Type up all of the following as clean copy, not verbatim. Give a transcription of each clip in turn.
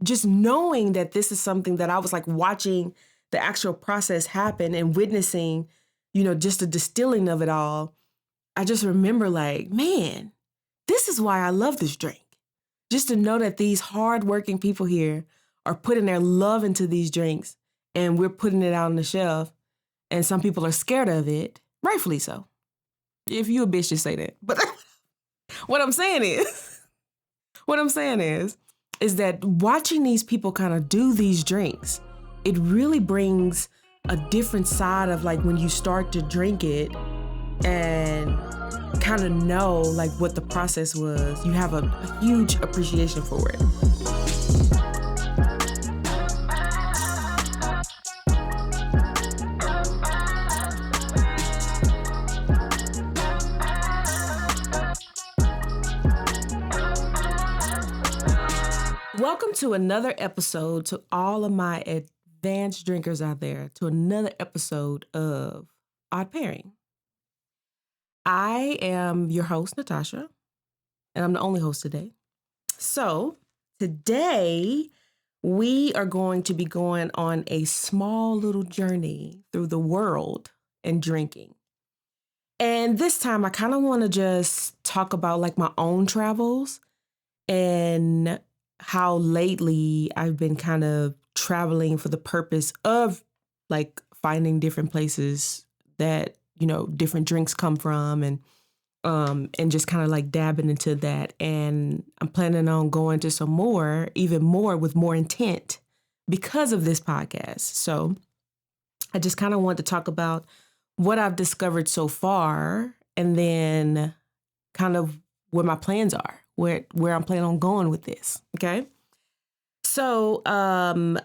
just knowing that this is something that I was like watching the actual process happen and witnessing, just the distilling of it all, I just remember like, man, this is why I love this drink. Just to know that these hardworking people here are putting their love into these drinks and we're putting it out on the shelf and some people are scared of it, rightfully so. If you a bitch, just say that. But what I'm saying is that watching these people kind of do these drinks, it really brings a different side of like when you start to drink it and kind of know like what the process was. You have a huge appreciation for it. Welcome to another episode to all of my advanced drinkers out there, to another episode of Odd Pairing. I am your host, Natasha, and I'm the only host today. So today we are going to be going on a small little journey through the world and drinking. And this time I kind of want to just talk about like my own travels and how lately I've been kind of traveling for the purpose of like finding different places that, different drinks come from and just kind of like dabbing into that. And I'm planning on going to some more, even more with more intent because of this podcast. So I just kind of want to talk about what I've discovered so far and then kind of what my plans are. Where I'm planning on going with this, okay? So I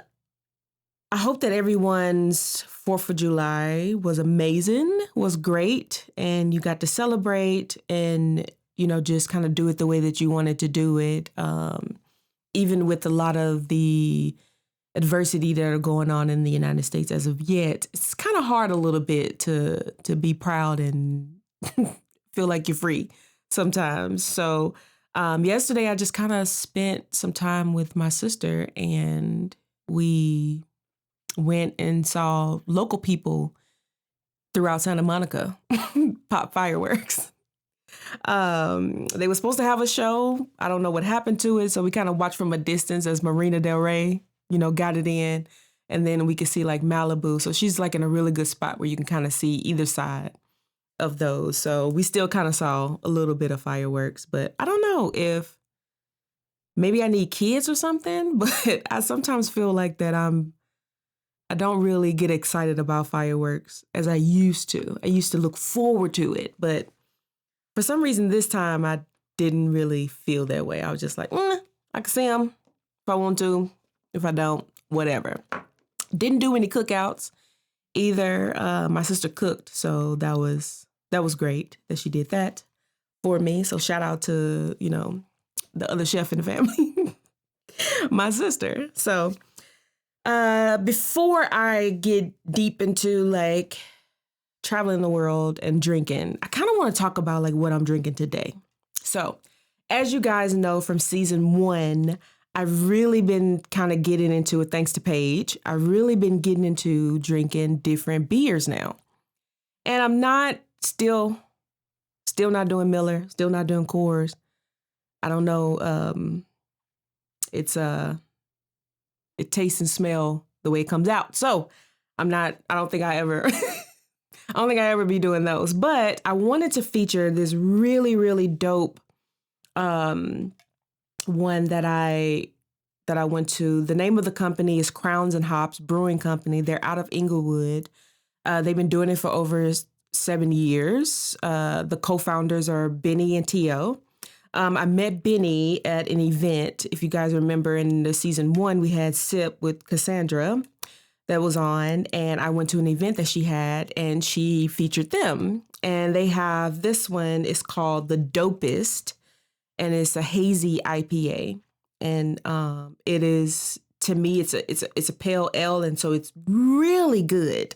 hope that everyone's 4th of July was amazing, was great, and you got to celebrate and, just kind of do it the way that you wanted to do it, even with a lot of the adversity that are going on in the United States as of yet. It's kind of hard a little bit to be proud and feel like you're free sometimes. So yesterday, I just kind of spent some time with my sister and we went and saw local people throughout Santa Monica pop fireworks. They were supposed to have a show. I don't know what happened to it. So we kind of watched from a distance as Marina Del Rey, got it in. And then we could see like Malibu. So she's like in a really good spot where you can kind of see either side of those. So we still kind of saw a little bit of fireworks, but I don't know if maybe I need kids or something, but I sometimes feel like that I don't really get excited about fireworks as I used to. I used to look forward to it, but for some reason this time I didn't really feel that way. I was just like, I can see them if I want to, if I don't, whatever. Didn't do any cookouts either. My sister cooked, so that was great that she did that for me. So shout out to, the other chef in the family, my sister. So before I get deep into like traveling the world and drinking, I kind of want to talk about like what I'm drinking today. So as you guys know from season 1, I've really been kind of getting into it thanks to Paige. I've really been getting into drinking different beers now. And I'm not still not doing Miller, still not doing Coors. I don't know. It tastes and smell the way it comes out. So I don't think I ever be doing those, but I wanted to feature this really, really dope, one that I went to. The name of the company is Crowns and Hops Brewing Company. They're out of Inglewood. They've been doing it for over 7 years. The co-founders are Benny and Tio. I met Benny at an event. If you guys remember in the season 1, we had Sip with Cassandra that was on, and I went to an event that she had and she featured them. And they have this one, it's called The Dopest, and it's a hazy IPA. And it is, to me, it's a pale ale, and so it's really good.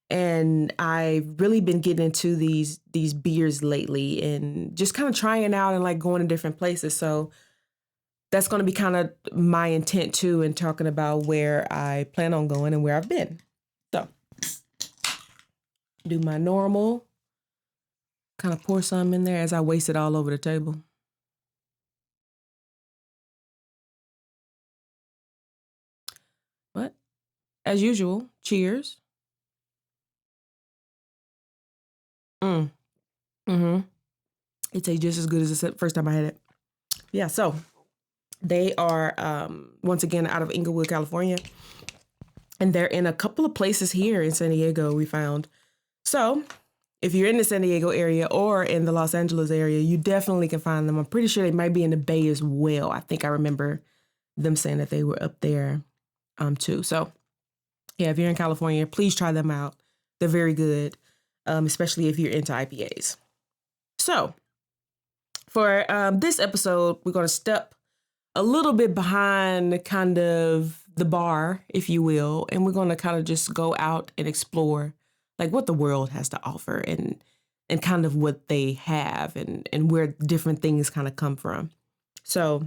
And I've really been getting into these beers lately and just kind of trying out and like going to different places. So that's going to be kind of my intent too in talking about where I plan on going and where I've been. So do my normal, kind of pour some in there as I waste it all over the table. But as usual, cheers. Mm. Mm-hmm. It tastes just as good as the first time I had it. Yeah, so they are, once again, out of Inglewood, California. And they're in a couple of places here in San Diego, we found. So if you're in the San Diego area or in the Los Angeles area, you definitely can find them. I'm pretty sure they might be in the Bay as well. I think I remember them saying that they were up there too. So yeah, if you're in California, please try them out. They're very good, especially if you're into IPAs. So for this episode, we're going to step a little bit behind kind of the bar, if you will, and we're going to kind of just go out and explore like what the world has to offer and kind of what they have and where different things kind of come from. So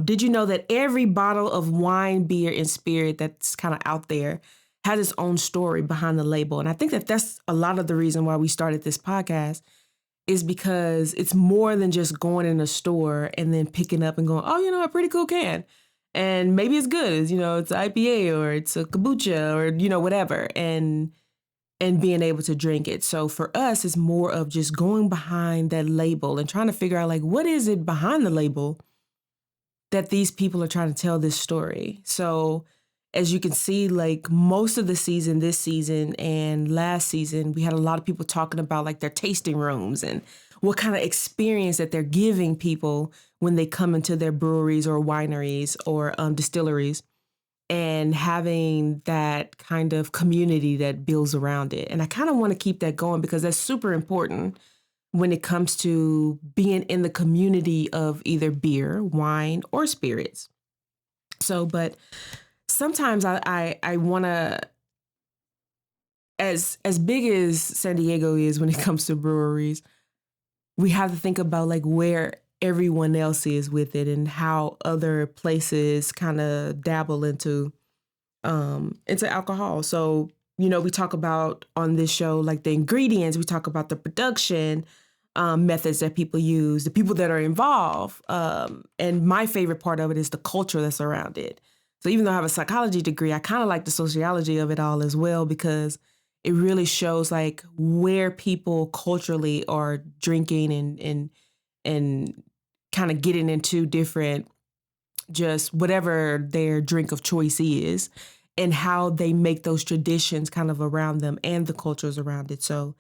did you know that every bottle of wine, beer, and spirit that's kind of out there has its own story behind the label? And I think that that's a lot of the reason why we started this podcast, is because it's more than just going in a store and then picking up and going, oh, a pretty cool can. And maybe it's good, it's an IPA or it's a kombucha or, whatever, and being able to drink it. So for us, it's more of just going behind that label and trying to figure out like, what is it behind the label that these people are trying to tell this story? So as you can see, like most of the season, this season and last season, we had a lot of people talking about like their tasting rooms and what kind of experience that they're giving people when they come into their breweries or wineries or distilleries, and having that kind of community that builds around it. And I kind of want to keep that going because that's super important when it comes to being in the community of either beer, wine, or spirits. So, but sometimes I want to, as big as San Diego is when it comes to breweries, we have to think about like where everyone else is with it and how other places kind of dabble into alcohol. So, we talk about on this show, like the ingredients, we talk about the production methods that people use, the people that are involved. And my favorite part of it is the culture that's around it. So even though I have a psychology degree, I kind of like the sociology of it all as well, because it really shows like where people culturally are drinking and kind of getting into different, just whatever their drink of choice is, and how they make those traditions kind of around them and the cultures around it. So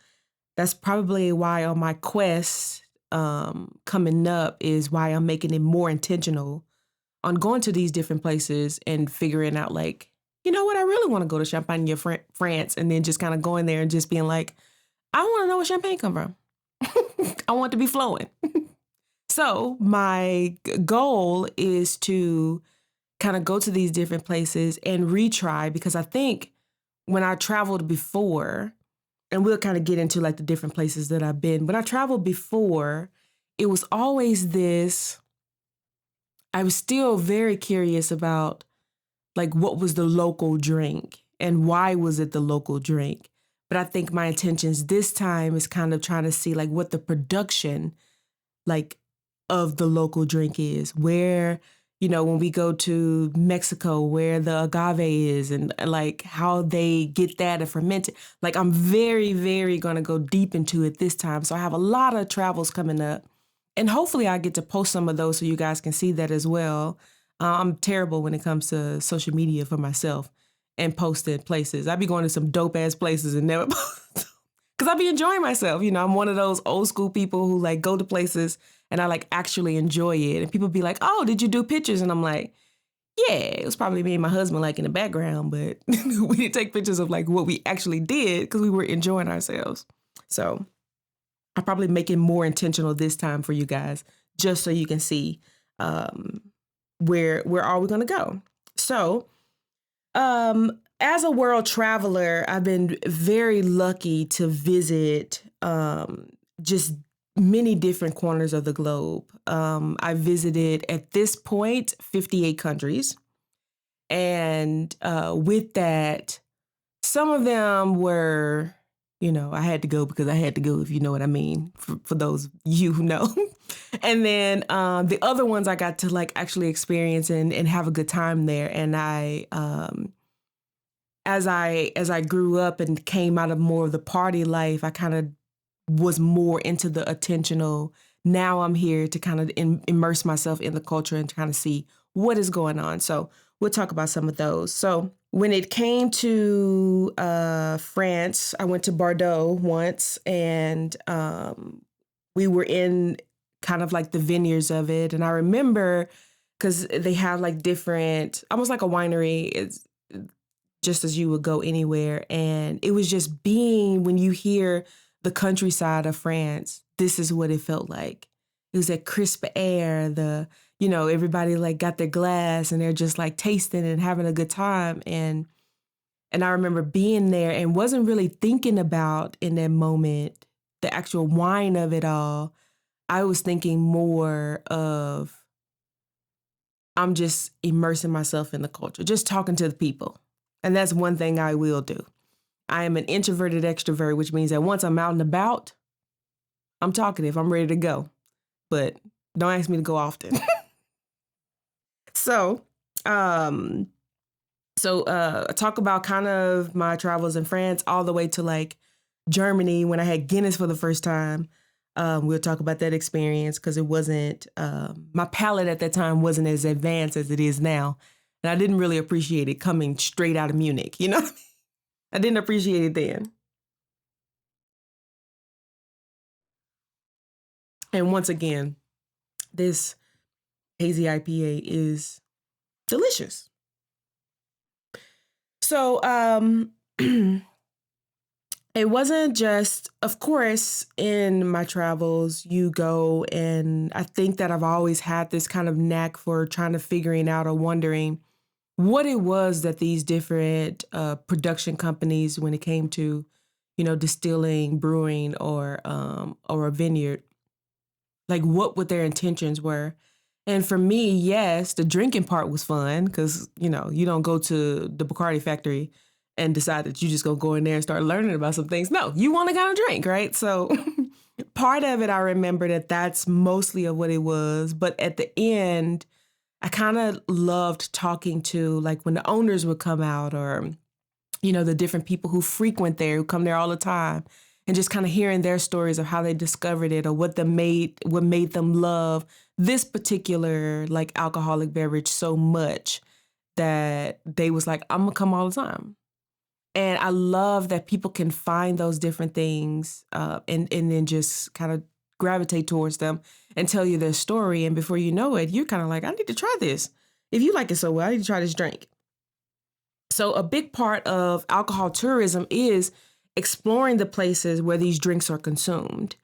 that's probably why on my quest coming up is why I'm making it more intentional on going to these different places and figuring out like, you know what, I really want to go to Champagne, France, and then just kind of going there and just being like, I want to know where champagne come from. I want it to be flowing. So my goal is to kind of go to these different places and retry, because I think when I traveled before, and we'll kind of get into like the different places that I've been, when I traveled before, it was always this, I was still very curious about like what was the local drink and why was it the local drink. But I think my intentions this time is kind of trying to see like what the production like of the local drink is, where, when we go to Mexico, where the agave is and like how they get that and ferment it. Like I'm very, very going to go deep into it this time. So I have a lot of travels coming up, and hopefully I get to post some of those so you guys can see that as well. I'm terrible when it comes to social media for myself and posting places. I be going to some dope ass places and never post because I be enjoying myself. I'm one of those old school people who like go to places and I like actually enjoy it. And people be like, oh, did you do pictures? And I'm like, yeah, it was probably me and my husband like in the background, but we didn't take pictures of like what we actually did because we were enjoying ourselves. So I'm probably making more intentional this time for you guys, just so you can see where are we going to go. So as a world traveler, I've been very lucky to visit just many different corners of the globe. I visited at this point 58 countries. And with that, some of them were, I had to go because I had to go, if you know what I mean, for those you who know. And then the other ones I got to like actually experience and have a good time there. And as I grew up and came out of more of the party life, I kind of was more into the attentional. Now I'm here to kind of immerse myself in the culture and to kind of see what is going on. So we'll talk about some of those. So when it came to France, I went to Bordeaux once, and we were in kind of like the vineyards of it. And I remember because they have like different, almost like a winery. It's just as you would go anywhere. And it was just being, when you hear the countryside of France, this is what it felt like. It was that crisp air, everybody like got their glass and they're just like tasting and having a good time. And I remember being there and wasn't really thinking about in that moment the actual wine of it all. I was thinking more of, I'm just immersing myself in the culture, just talking to the people. And that's one thing I will do. I am an introverted extrovert, which means that once I'm out and about, I'm talkative, I'm ready to go. But don't ask me to go often. So talk about kind of my travels in France all the way to like Germany when I had Guinness for the first time. We'll talk about that experience because it wasn't, my palate at that time wasn't as advanced as it is now. And I didn't really appreciate it coming straight out of Munich, you know what I mean? I didn't appreciate it then. And once again, this hazy IPA is delicious. So it wasn't just, of course, in my travels, you go, and I think that I've always had this kind of knack for trying to figuring out or wondering what it was that these different production companies, when it came to, distilling, brewing, or a vineyard, like what their intentions were. And for me, yes, the drinking part was fun because, you don't go to the Bacardi factory and decide that you just gonna go in there and start learning about some things. No, you want to kind of drink, right? So part of it, I remember that's mostly of what it was. But at the end, I kind of loved talking to, like, when the owners would come out, or, the different people who frequent there, who come there all the time, and just kind of hearing their stories of how they discovered it or what made them love this particular like alcoholic beverage so much that they was like, I'm gonna come all the time. And I love that people can find those different things and then just kind of gravitate towards them and tell you their story. And before you know it, you're kind of like, I need to try this. If you like it so well, I need to try this drink. So a big part of alcohol tourism is exploring the places where these drinks are consumed.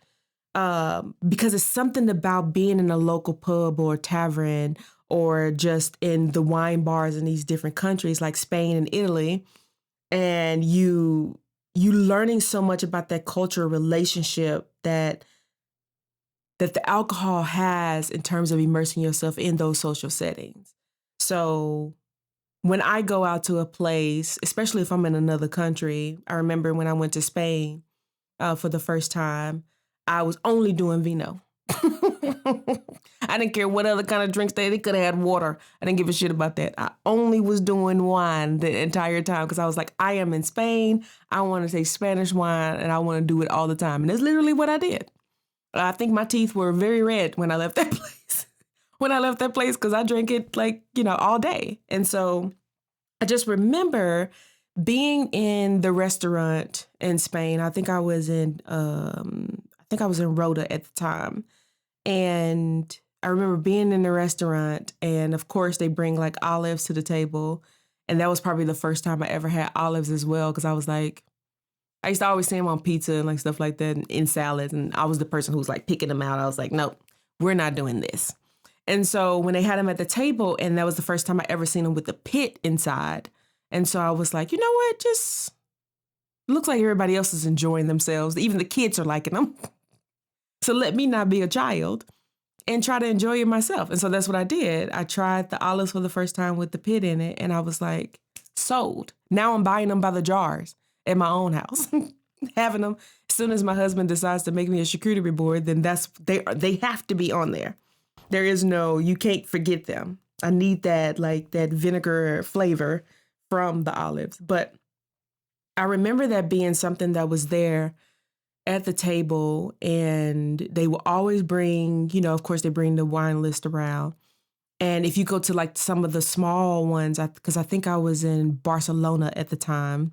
Because it's something about being in a local pub or tavern or just in the wine bars in these different countries like Spain and Italy. And you learning so much about that cultural relationship that the alcohol has in terms of immersing yourself in those social settings. So when I go out to a place, especially if I'm in another country, I remember when I went to Spain for the first time, I was only doing vino. I didn't care what other kind of drinks they could have had water. I didn't give a shit about that. I only was doing wine the entire time because I was like, I am in Spain. I want to taste Spanish wine and I want to do it all the time. And that's literally what I did. I think my teeth were very red when I left that place. Because I drank it like, all day. And so I just remember being in the restaurant in Spain. I think I was in Rota at the time. And I remember being in the restaurant, and of course they bring like olives to the table. And that was probably the first time I ever had olives as well. Cause I was like, I used to always see them on pizza and like stuff like that and in salads. And I was the person who was like picking them out. I was like, nope, we're not doing this. And so when they had them at the table, and that was the first time I ever seen them with the pit inside. And so I was like, you know what? Just looks like everybody else is enjoying themselves. Even the kids are liking them. So let me not be a child and try to enjoy it myself. And so that's what I did. I tried the olives for the first time with the pit in it, and I was like, sold. Now I'm buying them by the jars at my own house, having them. As soon as my husband decides to make me a charcuterie board, then they have to be on there. There is no, you can't forget them. I need that vinegar flavor from the olives. But I remember that being something that was there at the table, and they will always bring, of course they bring the wine list around. And if you go to like some of the small ones, because I think I was in Barcelona at the time,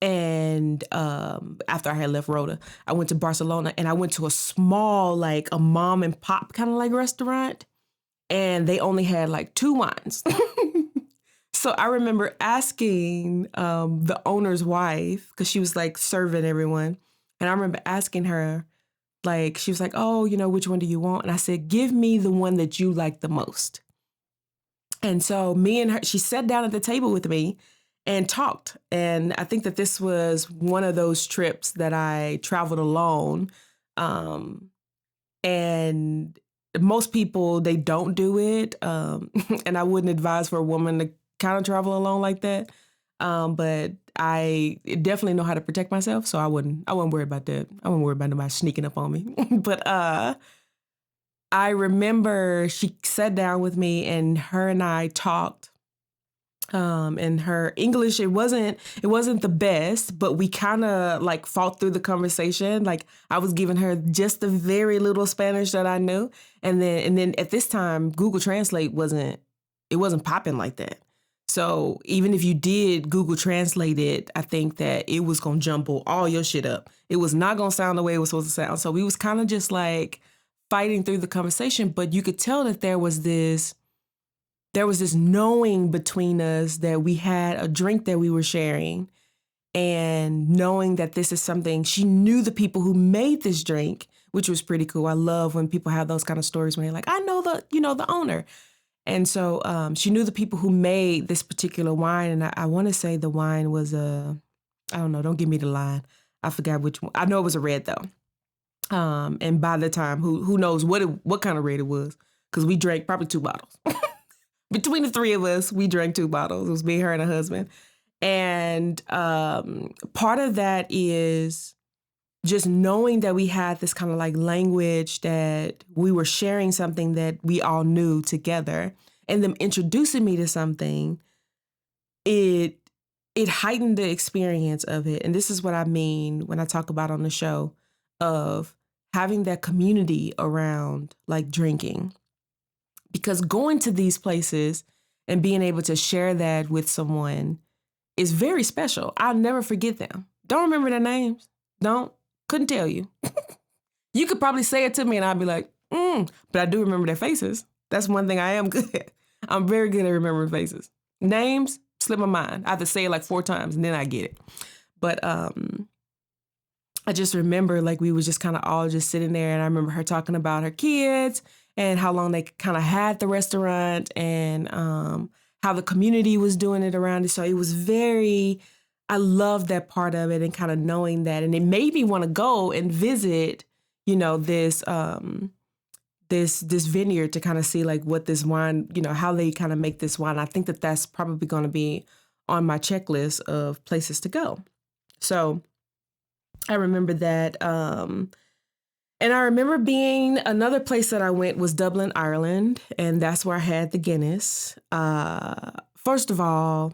and after I had left Rhoda, I went to Barcelona, and I went to a small, like a mom and pop kind of like restaurant, and they only had like 2 wines. So I remember asking the owner's wife, because she was like serving everyone. And I remember asking her, like, she was like, oh, which one do you want? And I said, give me the one that you like the most. And so me and her, she sat down at the table with me and talked. And I think that this was one of those trips that I traveled alone. And most people, they don't do it. And I wouldn't advise for a woman to kind of travel alone like that. But I definitely know how to protect myself, so I wouldn't worry about that. I wouldn't worry about nobody sneaking up on me. But I remember she sat down with me, and her and I talked. And her English, it wasn't the best, but we kind of like fought through the conversation. Like I was giving her just the very little Spanish that I knew, and then at this time, Google Translate wasn't popping like that. So even if you did Google Translate it, I think that it was going to jumble all your shit up. It was not going to sound the way it was supposed to sound. So we was kind of just like fighting through the conversation, but you could tell that there was this knowing between us that we had a drink that we were sharing, and knowing that this is something, she knew the people who made this drink, which was pretty cool. I love when people have those kind of stories when they're like, I know the owner. And so she knew the people who made this particular wine. And I want to say the wine was I don't know, don't give me the line. I forgot which one. I know it was a red though. And by the time, who knows what kind of red it was, because we drank probably 2 bottles. Between the 3 of us, we drank 2 bottles. It was me, her, and her husband. And part of that is just knowing that we had this kind of like language, that we were sharing something that we all knew together, and them introducing me to something, it heightened the experience of it. And this is what I mean when I talk about on the show of having that community around like drinking, because going to these places and being able to share that with someone is very special. I'll never forget them. Don't remember their names. Couldn't tell you. You could probably say it to me and I'd be like, but I do remember their faces. That's one thing I am good at. I'm very good at remembering faces. Names slip my mind. I have to say it like 4 times and then I get it. But I just remember like we was just kind of all just sitting there, and I remember her talking about her kids and how long they kind of had the restaurant, and how the community was doing it around it. So it was I loved that part of it, and kind of knowing that. And it made me want to go and visit, this vineyard to kind of see like what this wine, how they kind of make this wine. I think that that's probably going to be on my checklist of places to go. So I remember that. And I remember another place that I went was Dublin, Ireland. And that's where I had the Guinness. First of all,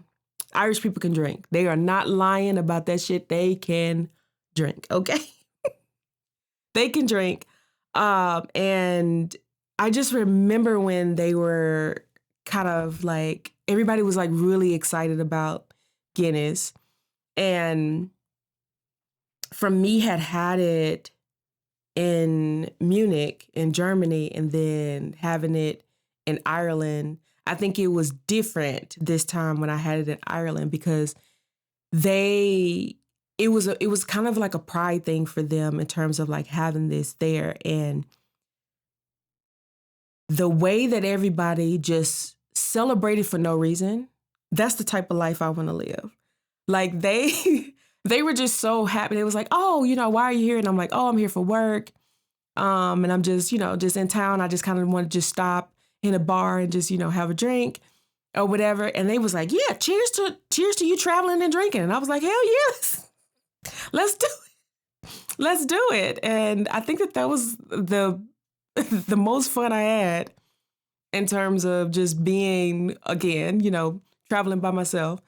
Irish people can drink. They are not lying about that shit. They can drink, okay? They can drink. And I just remember when they were kind of like, everybody was like really excited about Guinness. And from me had it in Munich, in Germany, and then having it in Ireland, I think it was different this time when I had it in Ireland, because it was kind of like a pride thing for them in terms of like having this there. And the way that everybody just celebrated for no reason, that's the type of life I want to live. Like they were just so happy. They was like, oh, why are you here? And I'm like, oh, I'm here for work. And I'm just, just in town. I just kind of want to just stop in a bar and just, have a drink or whatever. And they was like, yeah, cheers to you traveling and drinking. And I was like, hell yes, let's do it. Let's do it. And I think that was the the most fun I had in terms of just being, again, traveling by myself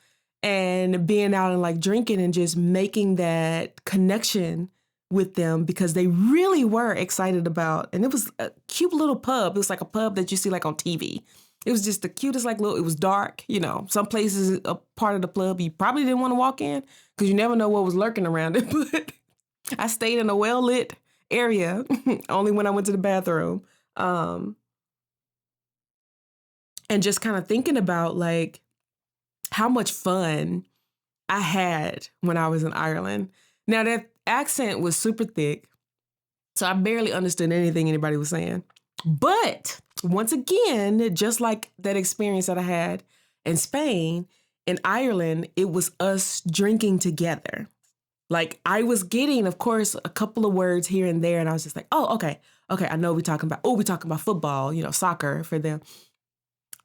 and being out and like drinking and just making that connection with them because they really were excited about, and it was a cute little pub. It was like a pub that you see like on TV. It was just the cutest, like little, it was dark, some places, a part of the club you probably didn't want to walk in because you never know what was lurking around it. But I stayed in a well-lit area only when I went to the bathroom. And just kind of thinking about like how much fun I had when I was in Ireland. Now that accent was super thick, so I barely understood anything anybody was saying. But once again, just like that experience that I had in Spain, in Ireland, it was us drinking together. Like I was getting, of course, a couple of words here and there, and I was just like, oh, okay, I know we're talking about football, soccer for them.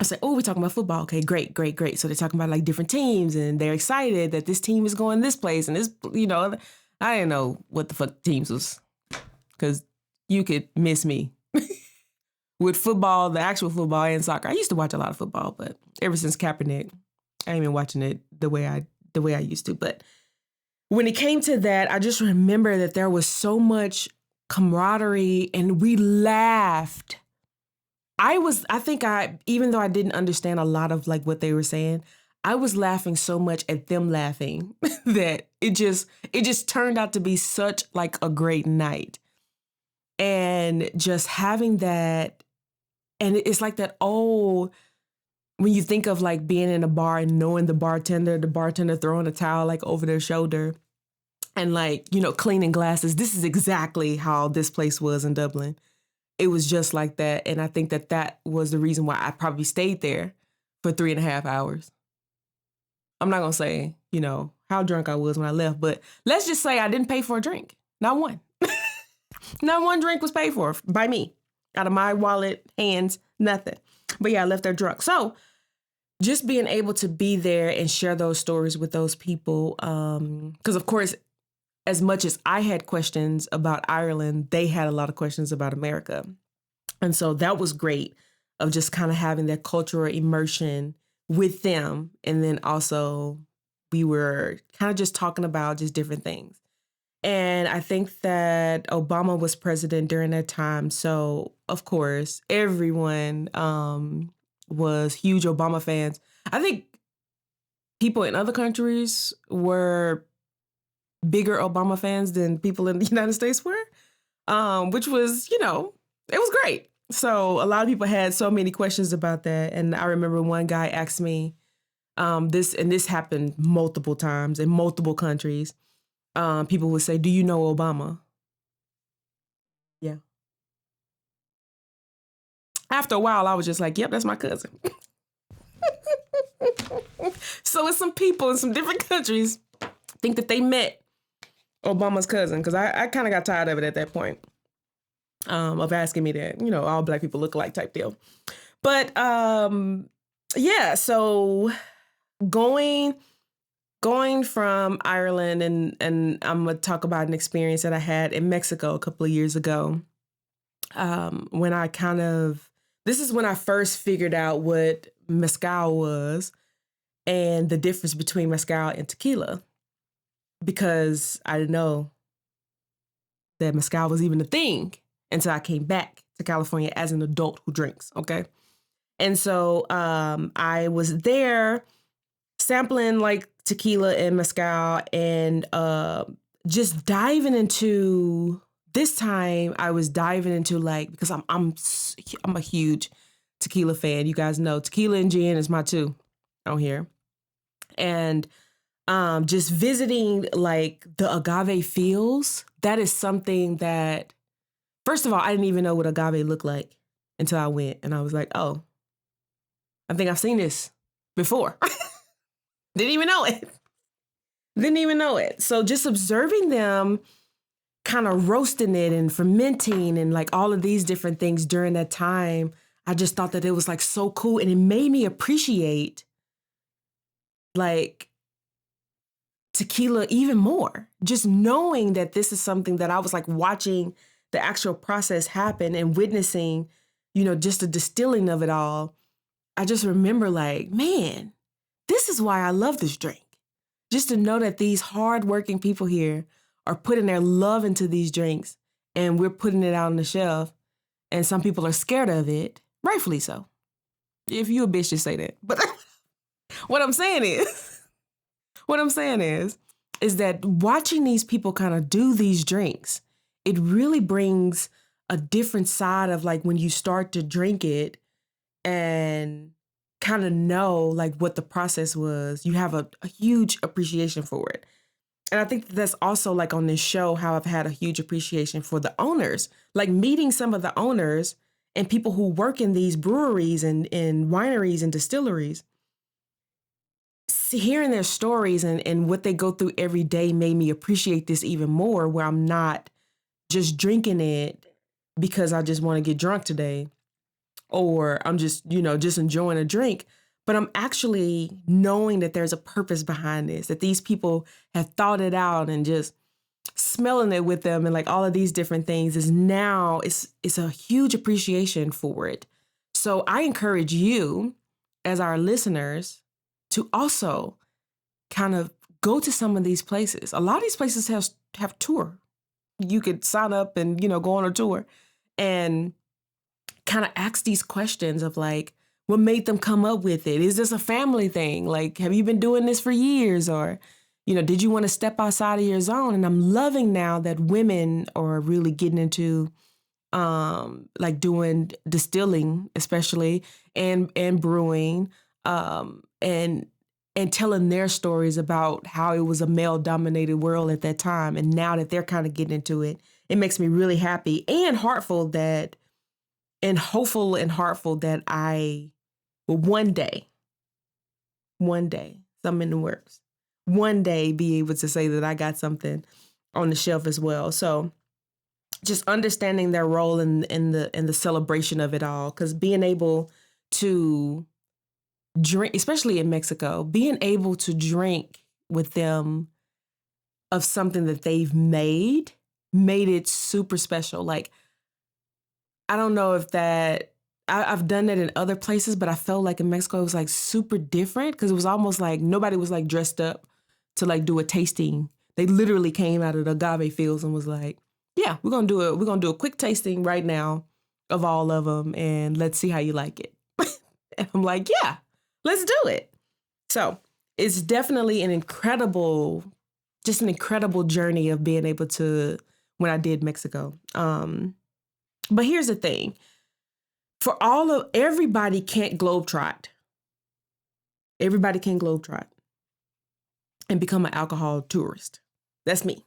I said, oh, we're talking about football. Okay, great. So they're talking about like different teams and they're excited that this team is going this place and this, I didn't know what the fuck teams was because you could miss me with football, the actual football and soccer. I used to watch a lot of football, but ever since Kaepernick, I ain't been watching it the way I used to. But when it came to that, I just remember that there was so much camaraderie and we laughed. Even though I didn't understand a lot of like what they were saying, I was laughing so much at them laughing that it just turned out to be such like a great night. And just having that, and it's like that old, when you think of like being in a bar and knowing the bartender throwing a towel like over their shoulder and like, cleaning glasses. This is exactly how this place was in Dublin. It was just like that. And I think that was the reason why I probably stayed there for 3.5 hours. I'm not going to say, how drunk I was when I left, but let's just say I didn't pay for a drink. Not one. Not one drink was paid for by me. Out of my wallet, hands, nothing. But yeah, I left there drunk. So just being able to be there and share those stories with those people, because of course, as much as I had questions about Ireland, they had a lot of questions about America. And so that was great of just kind of having that cultural immersion with them. And then also we were kind of just talking about just different things. And I think that Obama was president during that time. So, of course, everyone was huge Obama fans. I think people in other countries were bigger Obama fans than people in the United States were, which was, it was great. So a lot of people had so many questions about that. And I remember one guy asked me this happened multiple times in multiple countries. People would say, do you know Obama? Yeah. After a while, I was just like, yep, that's my cousin. So it's some people in some different countries think that they met Obama's cousin, because I kind of got tired of it at that point, of asking me that, all black people look alike type deal. But yeah, so going from Ireland and I'm going to talk about an experience that I had in Mexico a couple of years ago, when this is when I first figured out what mezcal was and the difference between mezcal and tequila. Because I didn't know that mezcal was even a thing until I came back to California as an adult who drinks, okay? And so I was there sampling like tequila and mezcal and just diving into, this time I was diving into like, because I'm a huge tequila fan. You guys know tequila and gin is my two on here. And just visiting like the agave fields, that is something that, first of all, I didn't even know what agave looked like until I went. And I was like, oh, I think I've seen this before. Didn't even know it. So just observing them kind of roasting it and fermenting and like all of these different things during that time, I just thought that it was like so cool. And it made me appreciate like tequila even more. Just knowing that this is something that I was like watching the actual process happen and witnessing, just the distilling of it all. I just remember like, man, this is why I love this drink. Just to know that these hardworking people here are putting their love into these drinks and we're putting it out on the shelf and some people are scared of it, rightfully so. If you a bitch, just say that. But what I'm saying is that watching these people kind of do these drinks, it really brings a different side of like when you start to drink it and kind of know like what the process was, you have a huge appreciation for it. And I think that's also like on this show, how I've had a huge appreciation for the owners, like meeting some of the owners and people who work in these breweries and wineries and distilleries. Hearing their stories and what they go through every day made me appreciate this even more, where I'm not just drinking it because I just want to get drunk today, or I'm just, just enjoying a drink, but I'm actually knowing that there's a purpose behind this, that these people have thought it out and just smelling it with them and like all of these different things is now, it's a huge appreciation for it. So I encourage you as our listeners to also kind of go to some of these places. A lot of these places have tour. You could sign up and, go on a tour and kind of ask these questions of like, what made them come up with it? Is this a family thing? Like, have you been doing this for years? Or, did you want to step outside of your zone? And I'm loving now that women are really getting into like doing distilling, especially and brewing, and telling their stories about how it was a male dominated world at that time. And now that they're kind of getting into it, it makes me really happy and hopeful that I will one day, something in the works, one day be able to say that I got something on the shelf as well. So just understanding their role in the celebration of it all, because being able to drink, especially in Mexico, being able to drink with them of something that they've made it super special. Like, I don't know if I've done that in other places, but I felt like in Mexico it was like super different because it was almost like nobody was like dressed up to like do a tasting. They literally came out of the agave fields and was like, yeah, we're gonna do a quick tasting right now of all of them and let's see how you like it. And I'm like, yeah, let's do it. So it's definitely an incredible journey of being able to, when I did Mexico. But here's the thing. Everybody can't globetrot. Everybody can globetrot and become an alcohol tourist. That's me.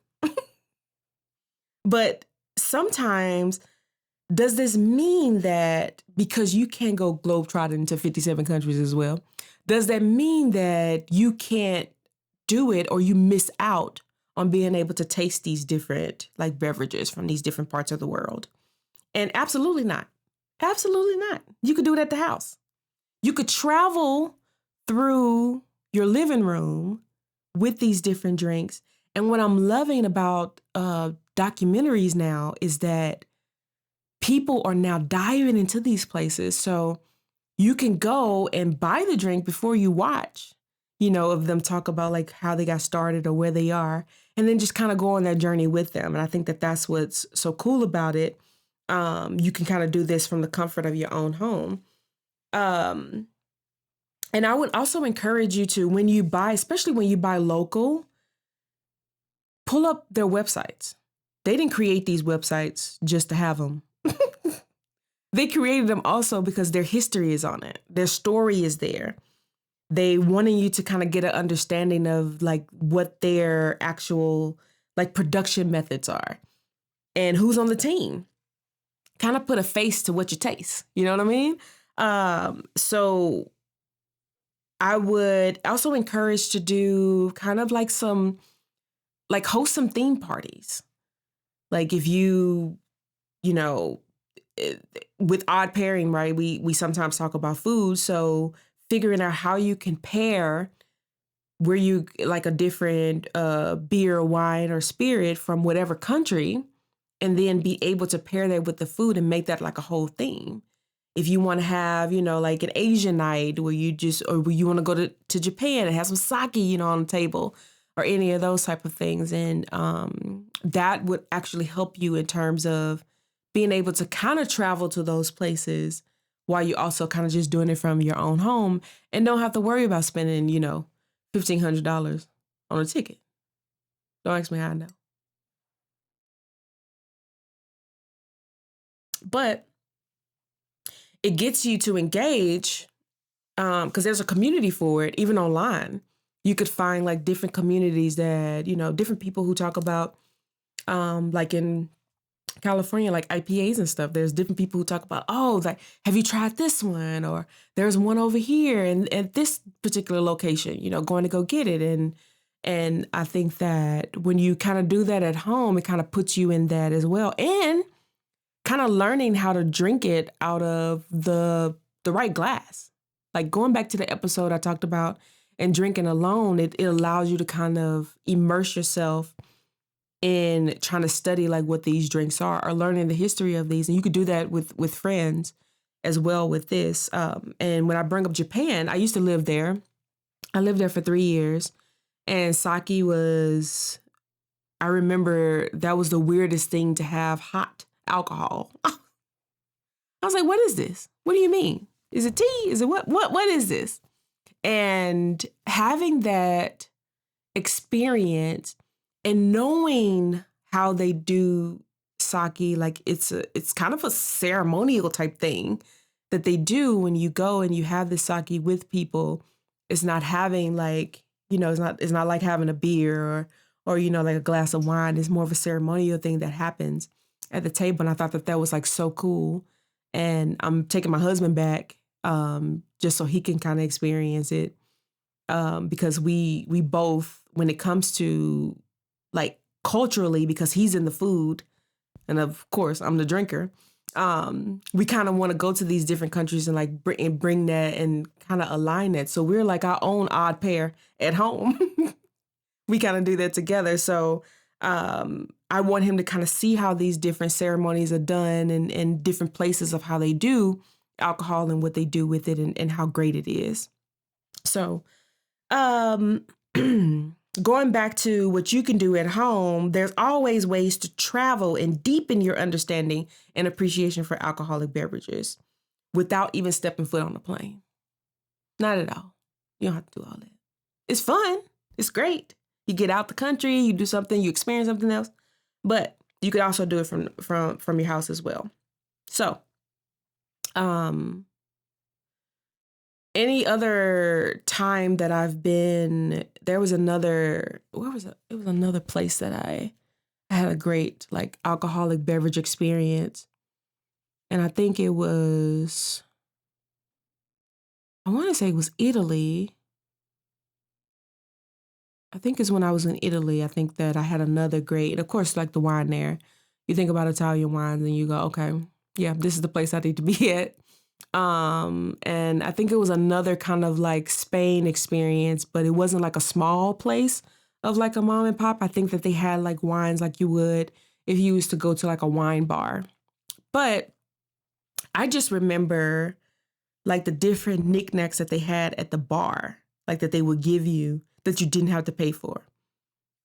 But sometimes, does this mean that because you can't go globetrotting to 57 countries as well, does that mean that you can't do it or you miss out on being able to taste these different like beverages from these different parts of the world? And absolutely not. Absolutely not. You could do it at the house. You could travel through your living room with these different drinks. And what I'm loving about documentaries now is that people are now diving into these places. So you can go and buy the drink before you watch, of them talk about like how they got started or where they are, and then just kind of go on that journey with them. And I think that that's what's so cool about it. You can kind of do this from the comfort of your own home. And I would also encourage you to, when you buy, especially when you buy local, pull up their websites. They didn't create these websites just to have them. They created them also because their history is on it. Their story is there. They wanted you to kind of get an understanding of like what their actual like production methods are and who's on the team. Kind of put a face to what you taste. You know what I mean? So I would also encourage to do kind of like host some theme parties. Like if you know, with odd pairing, right? We sometimes talk about food, so figuring out how you can pair where you like a different beer, wine, or spirit from whatever country, and then be able to pair that with the food and make that like a whole theme. If you want to have, like an Asian night where you just, or where you want to go to Japan and have some sake, on the table, or any of those type of things. And that would actually help you in terms of being able to kind of travel to those places while you also kind of just doing it from your own home and don't have to worry about spending, $1,500 on a ticket. Don't ask me how I know. But it gets you to engage because there's a community for it, even online. You could find like different communities that, different people who talk about, like in California, like IPAs and stuff. There's different people who talk about, oh, like, have you tried this one? Or there's one over here and at this particular location, going to go get it. And I think that when you kind of do that at home, it kind of puts you in that as well. And kind of learning how to drink it out of the right glass. Like going back to the episode I talked about and drinking alone, it allows you to kind of immerse yourself in trying to study like what these drinks are or learning the history of these. And you could do that with friends as well with this. And when I bring up Japan, I used to live there. I lived there for 3 years, and sake was, I remember that was the weirdest thing to have hot alcohol. I was like, what is this? What do you mean? Is it tea? Is it what is this? And having that experience and knowing how they do sake, like it's kind of a ceremonial type thing that they do when you go and you have the sake with people. It's not having like, it's not like having a beer or like a glass of wine. It's more of a ceremonial thing that happens at the table. And I thought that was like so cool. And I'm taking my husband back just so he can kind of experience it. Because we both, when it comes to like culturally, because he's in the food and of course I'm the drinker, we kind of want to go to these different countries and like bring that and kind of align it. So we're like our own odd pair at home. We kind of do that together. So I want him to kind of see how these different ceremonies are done and different places of how they do alcohol and what they do with it and how great it is. So going back to what you can do at home, there's always ways to travel and deepen your understanding and appreciation for alcoholic beverages without even stepping foot on the plane. Not at all. You don't have to do all that. It's fun. It's great. You get out the country, you do something, you experience something else, but you could also do it from your house as well. So, any other time that I've been, there was another, where was it? It was another place that I had a great like alcoholic beverage experience. And I think it was, I want to say it was Italy. I think it's when I was in Italy. I think that I had another great, and of course, like the wine there. You think about Italian wines and you go, okay, yeah, this is the place I need to be at. And I think it was another kind of like Spain experience, but it wasn't like a small place of like a mom and pop. I think that they had like wines like you would if you used to go to like a wine bar. But I just remember like the different knickknacks that they had at the bar, like that they would give you that you didn't have to pay for.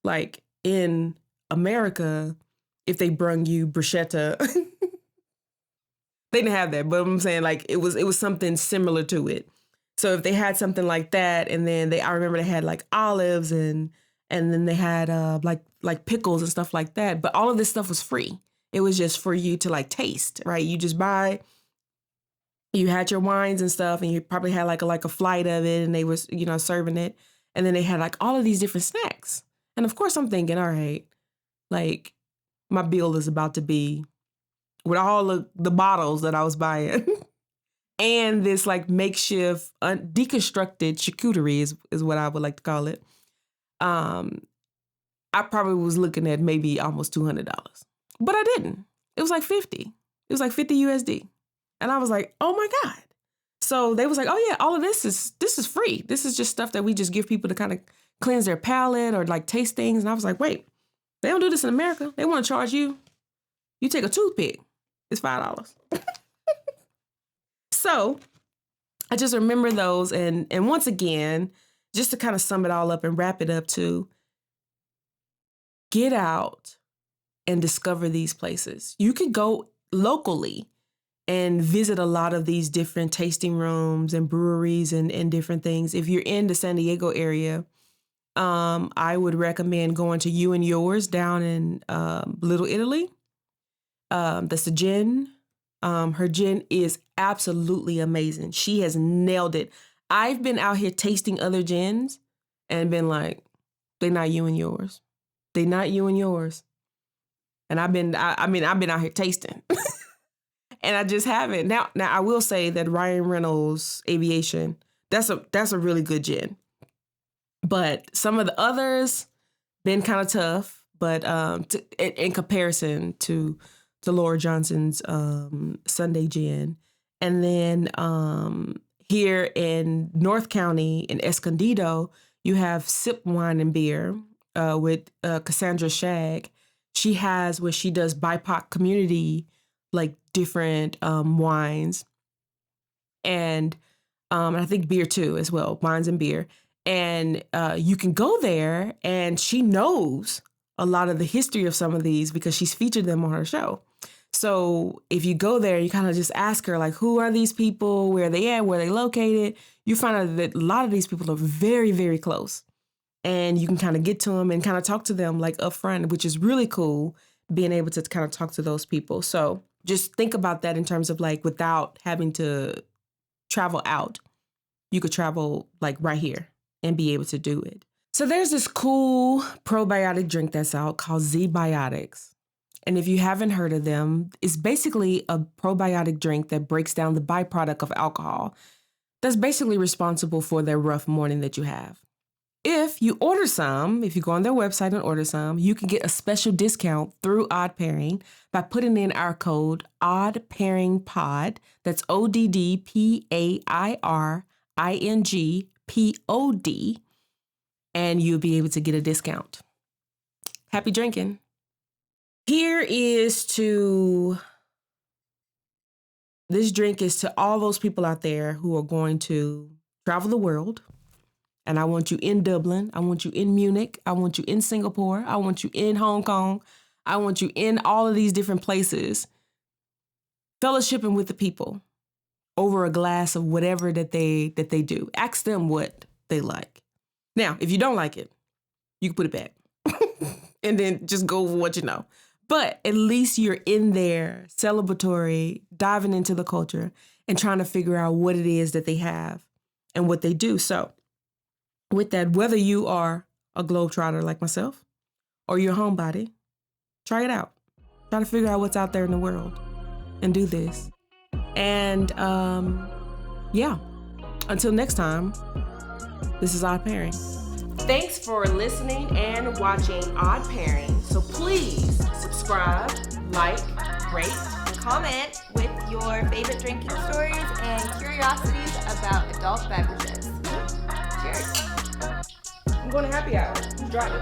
Like in America, if they brung you bruschetta, they didn't have that, but I'm saying like it was something similar to it. So if they had something like that, and then I remember they had like olives and then they had like pickles and stuff like that. But all of this stuff was free. It was just for you to like taste, right? You just buy. You had your wines and stuff, and you probably had like a flight of it, and they was serving it, and then they had like all of these different snacks. And of course, I'm thinking, all right, like my bill is about to be with all of the bottles that I was buying and this like makeshift deconstructed charcuterie is what I would like to call it. I probably was looking at maybe almost $200. But I didn't. It was like 50. It was like 50 USD. And I was like, oh my God. So they was like, oh yeah, all of this is free. This is just stuff that we just give people to kind of cleanse their palate or like taste things. And I was like, wait, they don't do this in America. They want to charge you. You take a toothpick. It's $5. So I just remember those. And once again, just to kind of sum it all up and wrap it up to get out and discover these places. You could go locally and visit a lot of these different tasting rooms and breweries and different things. If you're in the San Diego area, I would recommend going to You and Yours down in Little Italy. That's a gin. Her gin is absolutely amazing. She has nailed it. I've been out here tasting other gins and been like, they're not You and Yours. They're not You and Yours. And I've been out here tasting. And I just haven't. Now I will say that Ryan Reynolds Aviation, that's a really good gin. But some of the others been kind of tough, but in comparison to Laura Johnson's Sunday Gin. And then here in North County in Escondido, you have Sip Wine and Beer with Cassandra Shag. She has where she does BIPOC community, like different wines. And I think beer too as well, wines and beer. And you can go there and she knows a lot of the history of some of these because she's featured them on her show. So if you go there, you kind of just ask her, like, who are these people? Where are they at? Where are they located? You find out that a lot of these people are very, very close. And you can kind of get to them and kind of talk to them like up front, which is really cool, being able to kind of talk to those people. So just think about that in terms of like without having to travel out, you could travel like right here and be able to do it. So there's this cool probiotic drink that's out called Z-Biotics. And if you haven't heard of them, it's basically a probiotic drink that breaks down the byproduct of alcohol that's basically responsible for that rough morning that you have. If you order some, if you go on their website and order some, you can get a special discount through Odd Pairing by putting in our code OddPairingPod. That's OddPairingPod. And you'll be able to get a discount. Happy drinking. This drink is to all those people out there who are going to travel the world. And I want you in Dublin. I want you in Munich. I want you in Singapore. I want you in Hong Kong. I want you in all of these different places, fellowshipping with the people over a glass of whatever that they do. Ask them what they like. Now, if you don't like it, you can put it back and then just go over what you know. But at least you're in there, celebratory, diving into the culture and trying to figure out what it is that they have and what they do. So with that, whether you are a globetrotter like myself or you're a homebody, try it out. Try to figure out what's out there in the world and do this. And until next time, this is Odd Pairing. Thanks for listening and watching Odd Pairing. So please subscribe, like, rate, and comment with your favorite drinking stories and curiosities about adult beverages. Cheers. I'm going to happy hour. Who's driving?